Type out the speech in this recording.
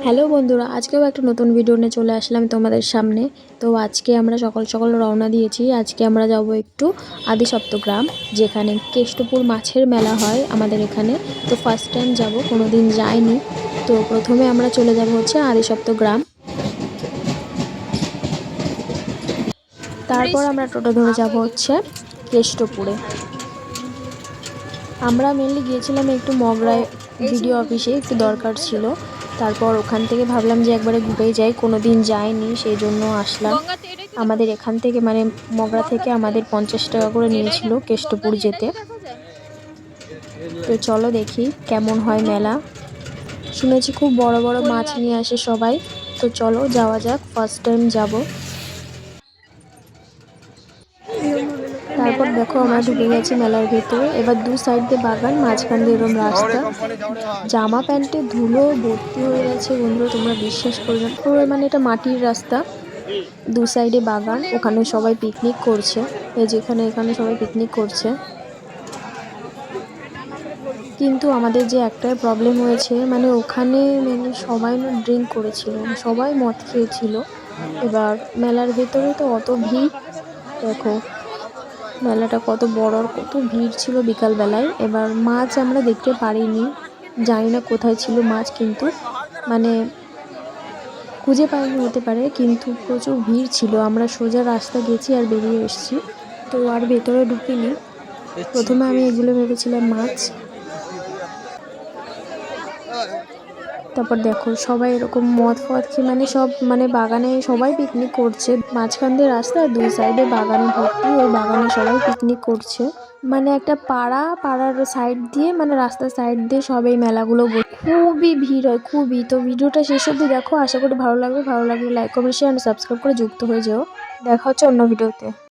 Hello বন্ধুরা, আজকেও একটা নতুন ভিডিও নিয়ে চলে আসলাম তোমাদের সামনে। তো আজকে আমরা সকাল সকাল রওনা দিয়েছি। আজকে আমরা যাব একটু আদিসপ্তগ্রাম, যেখানে কেষ্টপুর মাছের মেলা হয় আমাদের এখানে। তো ফার্স্ট টাইম যাব, কোনো দিন যাইনি। তো প্রথমে আমরা চলে যাব হচ্ছে আদিসপ্তগ্রাম, তারপর আমরা টোটো ধরে যাব হচ্ছে কেষ্টপুরে। আমরা মেনলি গিয়েছিলাম একটু মগরায় ভিডিও অফিসে, একটু দরকার ছিল। তারপর ওখান থেকে ভাবলাম যে একবারে ঘুরেই যাই, কোনো দিন যাইনি, সেই জন্য আসলাম। আমাদের এখান থেকে মানে মগরা থেকে আমাদের 50 টাকা করে নিয়েছিল কেষ্টপুর যেতে। তো চলো দেখি কেমন হয় মেলা। শুনেছি খুব বড় বড় মাছ নিয়ে আসে সবাই। তো চলো যাওয়া যাক, ফার্স্ট টাইম যাব। তারপর দেখো আমরা ঢুকে গেছি মেলার ভেতরে। এবার দু সাইড দিয়ে বাগান, মাঝখান দিয়ে এরকম রাস্তা। জামা প্যান্টে ধুলো ভর্তি হয়ে গেছে বন্ধুরা, তোমরা বিশ্বাস করবে না। পুরো মানে এটা মাটির রাস্তা, দু সাইডে বাগান, ওখানে সবাই পিকনিক করছে। এই যেখানে এখানে সবাই পিকনিক করছে। কিন্তু আমাদের যে একটা প্রবলেম হয়েছে, মানে ওখানে মানে সবাই না ড্রিঙ্ক করেছিল, সবাই মদ খেয়েছিল। এবার মেলার ভেতরে তো অত ভিড়, দেখো মেলাটা কত বড় আর কত ভিড় ছিল বিকালবেলায়। এবার মাছ আমরা দেখতে পারিনি, জানি না কোথায় ছিল মাছ, কিন্তু মানে খুঁজে পাইনি হতে পারে, কিন্তু প্রচুর ভিড় ছিল। আমরা সোজা রাস্তা গেছি আর বেরিয়ে এসেছি, তো আর ভেতরে ঢুকিনি। প্রথমে আমি এগুলো ভেবেছিলাম মাছ। তারপর দেখো সবাই এরকম মদ ফদ খেয়ে মানে সব মানে বাগানে সবাই পিকনিক করছে। মাঝখান দিয়ে রাস্তা, দুই সাইডে বাগানে ভর্তি, ওই বাগানে সবাই পিকনিক করছে। মানে একটা পাড়ার সাইড দিয়ে, মানে রাস্তার সাইড দিয়ে সব এই মেলাগুলো খুবই ভিড় হয়, খুবই। তো ভিডিওটা শেষ অবধি দেখো, আশা করি ভালো লাগবে। ভালো লাগলে লাইক কমেন্ট শেয়ার সাবস্ক্রাইব করে যুক্ত হয়ে যেও। দেখা হচ্ছে অন্য ভিডিওতে।